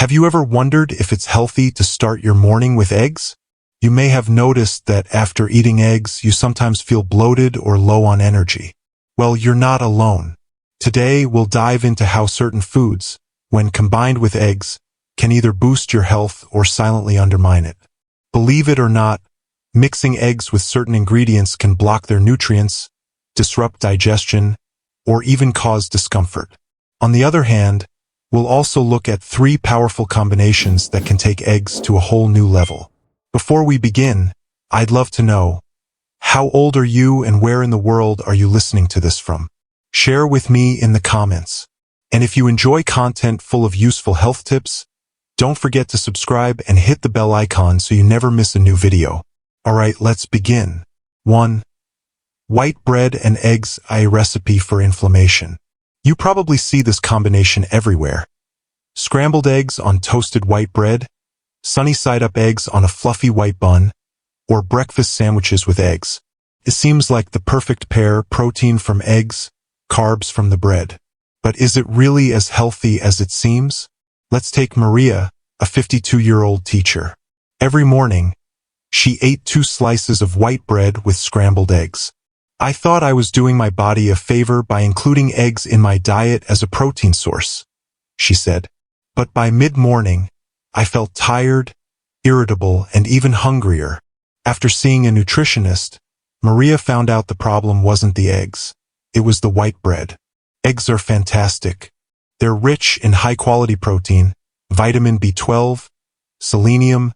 Have you ever wondered if it's healthy to start your morning with eggs? You may have noticed that after eating eggs, you sometimes feel bloated or low on energy. Well, you're not alone. Today, we'll dive into how certain foods, when combined with eggs, can either boost your health or silently undermine it. Believe it or not, mixing eggs with certain ingredients can block their nutrients, disrupt digestion, or even cause discomfort. On the other hand, we'll also look at 3 powerful combinations that can take eggs to a whole new level. Before we begin, I'd love to know, how old are you and where in the world are you listening to this from? Share with me in the comments. And if you enjoy content full of useful health tips, don't forget to subscribe and hit the bell icon so you never miss a new video. Alright, let's begin. 1. White bread and eggs, a recipe for inflammation. You probably see this combination everywhere. Scrambled eggs on toasted white bread, sunny-side-up eggs on a fluffy white bun, or breakfast sandwiches with eggs. It seems like the perfect pair: protein from eggs, carbs from the bread. But is it really as healthy as it seems? Let's take Maria, a 52-year-old teacher. Every morning, she ate 2 slices of white bread with scrambled eggs. I thought I was doing my body a favor by including eggs in my diet as a protein source, she said. But by mid-morning, I felt tired, irritable, and even hungrier. After seeing a nutritionist, Maria found out the problem wasn't the eggs. It was the white bread. Eggs are fantastic. They're rich in high-quality protein, vitamin B12, selenium,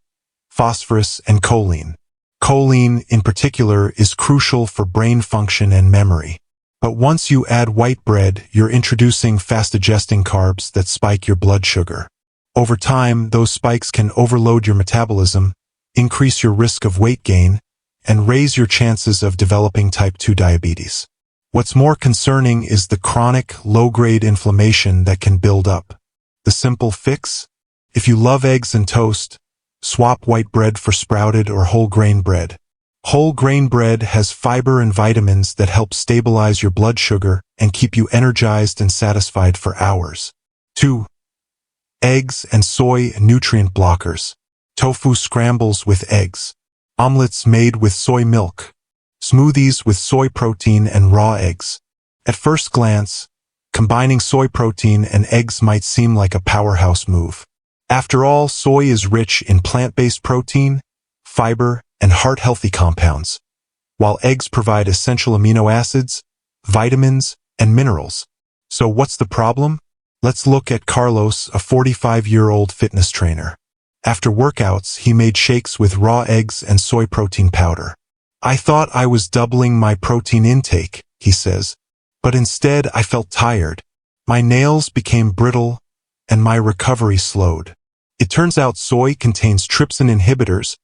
phosphorus, and choline. Choline, in particular, is crucial for brain function and memory. But once you add white bread, you're introducing fast-digesting carbs that spike your blood sugar. Over time, those spikes can overload your metabolism, increase your risk of weight gain, and raise your chances of developing type 2 diabetes. What's more concerning is the chronic, low-grade inflammation that can build up. The simple fix? If you love eggs and toast, swap white bread for sprouted or whole grain bread. Whole grain bread has fiber and vitamins that help stabilize your blood sugar and keep you energized and satisfied for hours. 2. Eggs and soy nutrient blockers. Tofu scrambles with eggs. Omelets made with soy milk. Smoothies with soy protein and raw eggs. At first glance, combining soy protein and eggs might seem like a powerhouse move. After all, soy is rich in plant-based protein, fiber, and heart-healthy compounds, while eggs provide essential amino acids, vitamins, and minerals. So what's the problem? Let's look at Carlos, a 45-year-old fitness trainer. After workouts, he made shakes with raw eggs and soy protein powder. I thought I was doubling my protein intake, he says, but instead I felt tired. My nails became brittle, and my recovery slowed. It turns out soy contains trypsin inhibitors,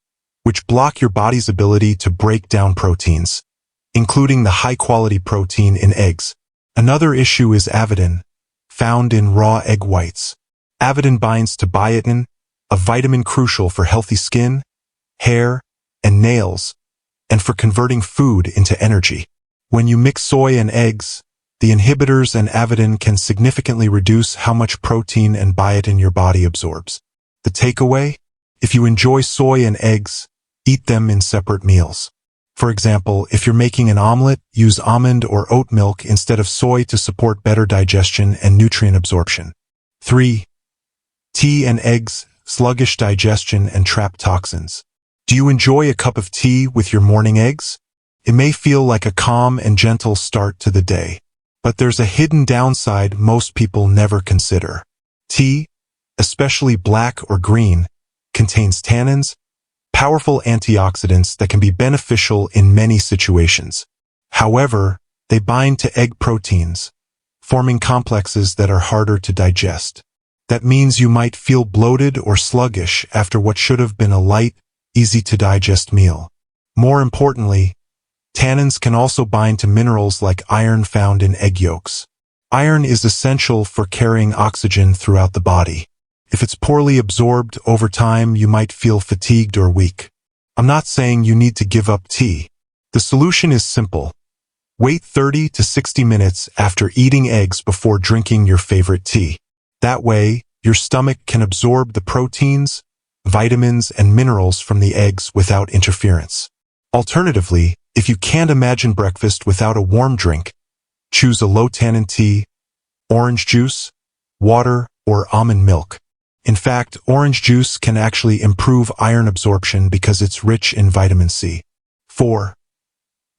which block your body's ability to break down proteins, including the high-quality protein in eggs. Another issue is avidin, found in raw egg whites. Avidin binds to biotin, a vitamin crucial for healthy skin, hair, and nails, and for converting food into energy. When you mix soy and eggs, the inhibitors and avidin can significantly reduce how much protein and biotin your body absorbs. The takeaway? If you enjoy soy and eggs, eat them in separate meals. For example, if you're making an omelet, use almond or oat milk instead of soy to support better digestion and nutrient absorption. 3. Tea and eggs, sluggish digestion and trap toxins. Do you enjoy a cup of tea with your morning eggs? It may feel like a calm and gentle start to the day, but there's a hidden downside most people never consider. Tea, especially black or green, contains tannins, powerful antioxidants that can be beneficial in many situations. However, they bind to egg proteins, forming complexes that are harder to digest. That means you might feel bloated or sluggish after what should have been a light, easy-to-digest meal. More importantly, tannins can also bind to minerals like iron found in egg yolks. Iron is essential for carrying oxygen throughout the body. If it's poorly absorbed over time, you might feel fatigued or weak. I'm not saying you need to give up tea. The solution is simple. Wait 30 to 60 minutes after eating eggs before drinking your favorite tea. That way, Your stomach can absorb the proteins, vitamins, and minerals from the eggs without interference. Alternatively, if you can't imagine breakfast without a warm drink, choose a low-tannin tea, orange juice, water, or almond milk. In fact, orange juice can actually improve iron absorption because it's rich in vitamin C. 4.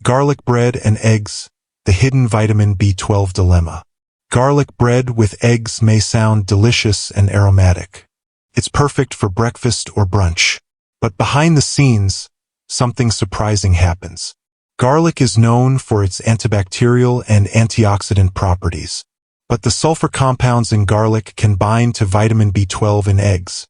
Garlic bread and eggs, the hidden vitamin B12 dilemma. Garlic bread with eggs may sound delicious and aromatic. It's perfect for breakfast or brunch. But behind the scenes, something surprising happens. Garlic is known for its antibacterial and antioxidant properties. But the sulfur compounds in garlic can bind to vitamin B12 in eggs,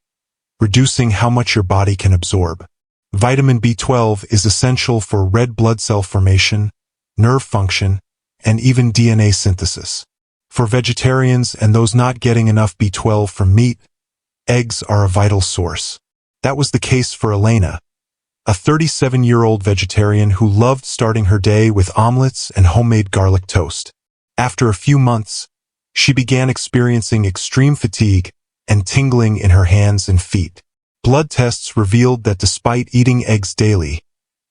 reducing how much your body can absorb. Vitamin B12 is essential for red blood cell formation, nerve function, and even DNA synthesis. For vegetarians and those not getting enough B12 from meat, eggs are a vital source. That was the case for Elena, a 37-year-old vegetarian who loved starting her day with omelets and homemade garlic toast. After a few months, she began experiencing extreme fatigue and tingling in her hands and feet. Blood tests revealed that despite eating eggs daily,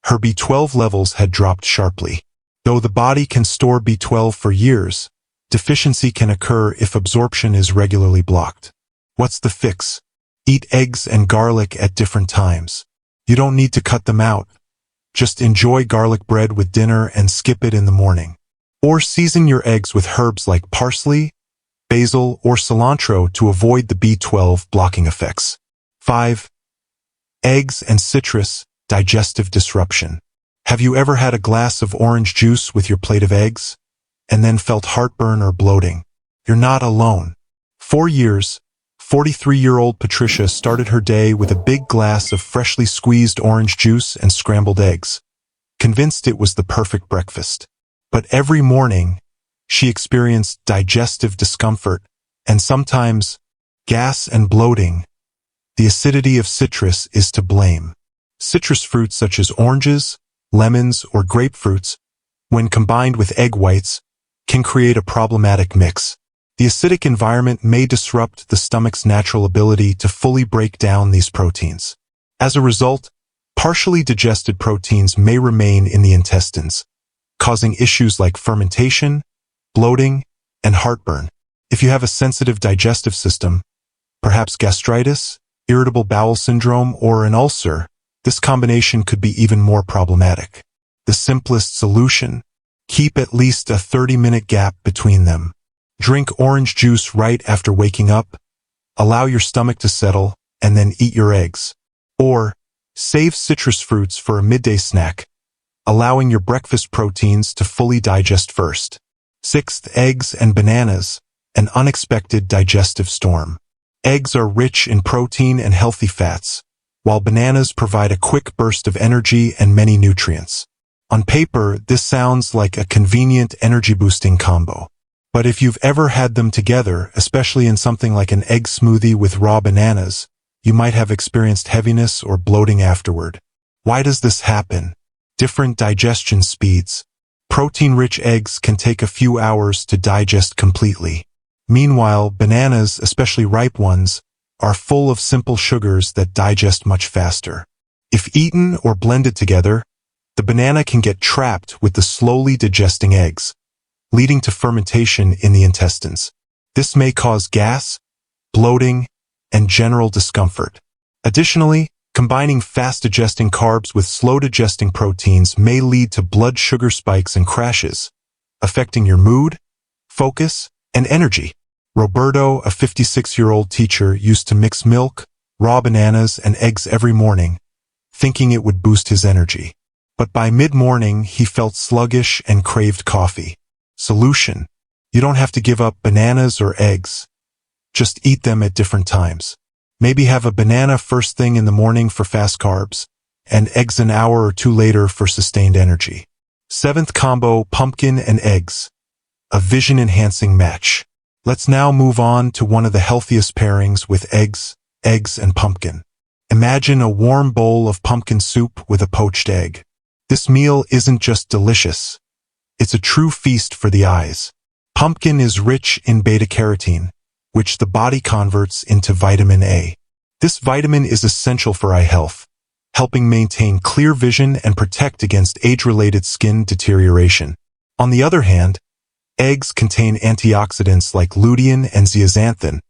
her B12 levels had dropped sharply. Though the body can store B12 for years, deficiency can occur if absorption is regularly blocked. What's the fix? Eat eggs and garlic at different times. You don't need to cut them out. Just enjoy garlic bread with dinner and skip it in the morning. Or season your eggs with herbs like parsley, basil, or cilantro to avoid the B12 blocking effects. 5. Eggs and citrus, digestive disruption. Have you ever had a glass of orange juice with your plate of eggs, and then felt heartburn or bloating? You're not alone. 4 years, 43-year-old Patricia started her day with a big glass of freshly squeezed orange juice and scrambled eggs, convinced it was the perfect breakfast. But every morning, she experienced digestive discomfort and sometimes gas and bloating. The acidity of citrus is to blame. Citrus fruits such as oranges, lemons, or grapefruits, when combined with egg whites, can create a problematic mix. The acidic environment may disrupt the stomach's natural ability to fully break down these proteins. As a result, partially digested proteins may remain in the intestines, causing issues like fermentation, bloating, and heartburn. If you have a sensitive digestive system, perhaps gastritis, irritable bowel syndrome, or an ulcer, this combination could be even more problematic. The simplest solution: keep at least a 30-minute gap between them. Drink orange juice right after waking up, allow your stomach to settle, and then eat your eggs. Or, save citrus fruits for a midday snack, allowing your breakfast proteins to fully digest first. 6th, eggs and bananas, an unexpected digestive storm. Eggs are rich in protein and healthy fats, while bananas provide a quick burst of energy and many nutrients. On paper, this sounds like a convenient energy-boosting combo. But if you've ever had them together, especially in something like an egg smoothie with raw bananas, you might have experienced heaviness or bloating afterward. Why does this happen? Different digestion speeds. Protein-rich eggs can take a few hours to digest completely. Meanwhile, bananas, especially ripe ones, are full of simple sugars that digest much faster. If eaten or blended together, the banana can get trapped with the slowly digesting eggs, leading to fermentation in the intestines. This may cause gas, bloating, and general discomfort. Additionally, combining fast-digesting carbs with slow-digesting proteins may lead to blood sugar spikes and crashes, affecting your mood, focus, and energy. Roberto, a 56-year-old teacher, used to mix milk, raw bananas, and eggs every morning, thinking it would boost his energy. But by mid-morning, he felt sluggish and craved coffee. Solution: you don't have to give up bananas or eggs. Just eat them at different times. Maybe have a banana first thing in the morning for fast carbs, and eggs an hour or two later for sustained energy. 7th combo, pumpkin and eggs, a vision-enhancing match. Let's now move on to one of the healthiest pairings with eggs and pumpkin. Imagine a warm bowl of pumpkin soup with a poached egg. This meal isn't just delicious. It's a true feast for the eyes. Pumpkin is rich in beta-carotene, which the body converts into vitamin A. This vitamin is essential for eye health, helping maintain clear vision and protect against age-related skin deterioration. On the other hand, eggs contain antioxidants like lutein and zeaxanthin,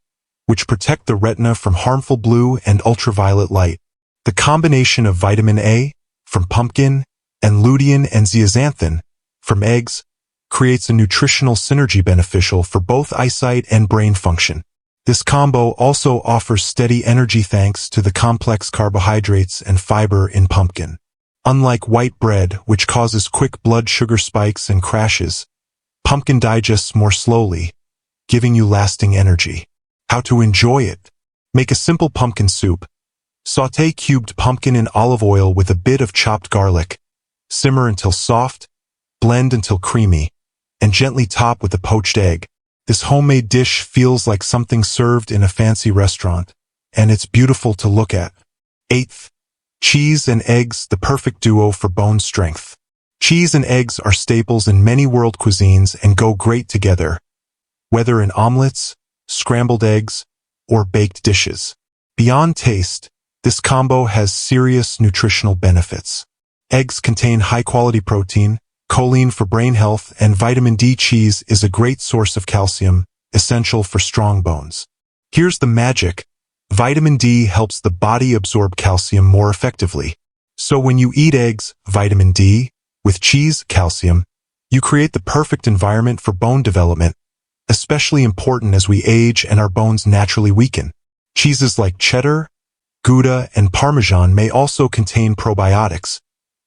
which protect the retina from harmful blue and ultraviolet light. The combination of vitamin A from pumpkin and lutein and zeaxanthin from eggs creates a nutritional synergy beneficial for both eyesight and brain function. This combo also offers steady energy thanks to the complex carbohydrates and fiber in pumpkin. Unlike white bread, which causes quick blood sugar spikes and crashes, pumpkin digests more slowly, giving you lasting energy. How to enjoy it? Make a simple pumpkin soup. Sauté cubed pumpkin in olive oil with a bit of chopped garlic. Simmer until soft, blend until creamy, and gently top with a poached egg. This homemade dish feels like something served in a fancy restaurant, and it's beautiful to look at. 8th, cheese and eggs, the perfect duo for bone strength. Cheese and eggs are staples in many world cuisines and go great together, whether in omelets, scrambled eggs, or baked dishes. Beyond taste, this combo has serious nutritional benefits. Eggs contain high-quality protein, choline for brain health, and vitamin D. Cheese is a great source of calcium, essential for strong bones. Here's the magic. Vitamin D helps the body absorb calcium more effectively. So when you eat eggs, vitamin D, with cheese, calcium, you create the perfect environment for bone development, especially important as we age and our bones naturally weaken. Cheeses like cheddar, Gouda, and Parmesan may also contain probiotics,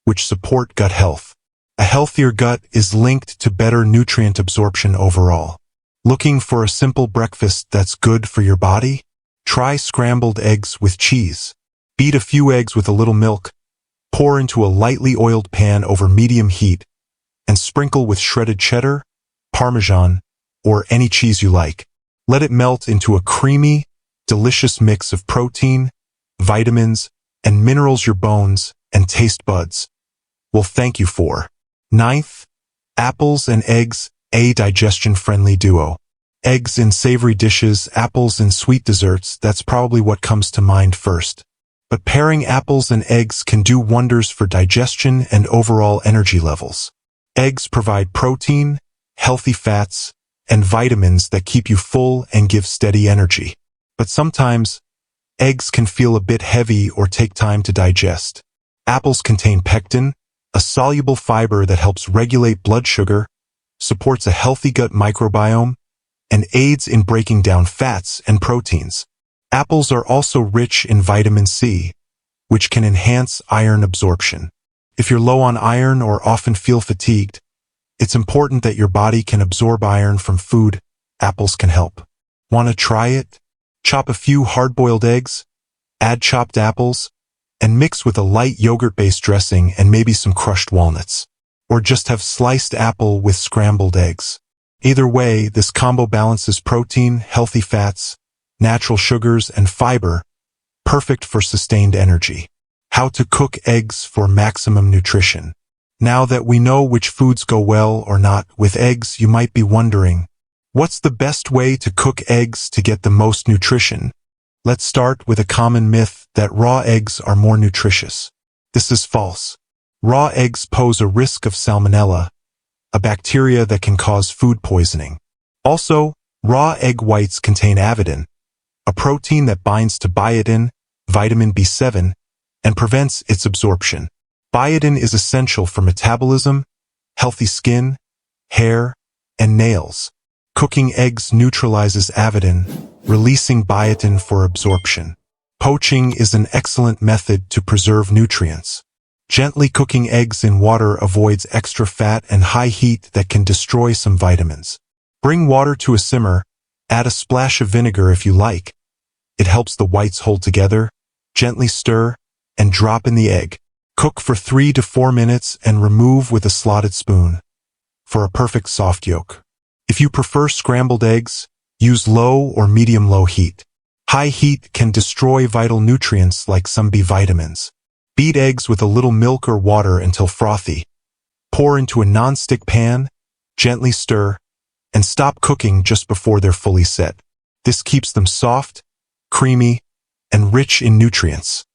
which support gut health. A healthier gut is linked to better nutrient absorption overall. Looking for a simple breakfast that's good for your body? Try scrambled eggs with cheese. Beat a few eggs with a little milk, pour into a lightly oiled pan over medium heat, and sprinkle with shredded cheddar, Parmesan, or any cheese you like. Let it melt into a creamy, delicious mix of protein, vitamins, and minerals your bones and taste buds will thank you for. 9th, apples and eggs, a digestion-friendly duo. Eggs in savory dishes, apples in sweet desserts, that's probably what comes to mind first. But pairing apples and eggs can do wonders for digestion and overall energy levels. Eggs provide protein, healthy fats, and vitamins that keep you full and give steady energy. But sometimes, eggs can feel a bit heavy or take time to digest. Apples contain pectin, a soluble fiber that helps regulate blood sugar, supports a healthy gut microbiome, and aids in breaking down fats and proteins. Apples are also rich in vitamin C, which can enhance iron absorption. If you're low on iron or often feel fatigued, it's important that your body can absorb iron from food. Apples can help. Want to try it? Chop a few hard-boiled eggs, add chopped apples, and mix with a light yogurt-based dressing and maybe some crushed walnuts. Or just have sliced apple with scrambled eggs. Either way, this combo balances protein, healthy fats, natural sugars, and fiber, perfect for sustained energy. How to cook eggs for maximum nutrition. Now that we know which foods go well or not with eggs, you might be wondering, what's the best way to cook eggs to get the most nutrition? Let's start with a common myth that raw eggs are more nutritious. This is false. Raw eggs pose a risk of salmonella, a bacteria that can cause food poisoning. Also, raw egg whites contain avidin, a protein that binds to biotin, vitamin B7, and prevents its absorption. Biotin is essential for metabolism, healthy skin, hair, and nails. Cooking eggs neutralizes avidin, releasing biotin for absorption. Poaching is an excellent method to preserve nutrients. Gently cooking eggs in water avoids extra fat and high heat that can destroy some vitamins. Bring water to a simmer, add a splash of vinegar if you like. It helps the whites hold together. Gently stir, and drop in the egg. Cook for 3 to 4 minutes and remove with a slotted spoon for a perfect soft yolk. If you prefer scrambled eggs, use low or medium-low heat. High heat can destroy vital nutrients like some B vitamins. Beat eggs with a little milk or water until frothy. Pour into a non-stick pan, gently stir, and stop cooking just before they're fully set. This keeps them soft, creamy, and rich in nutrients.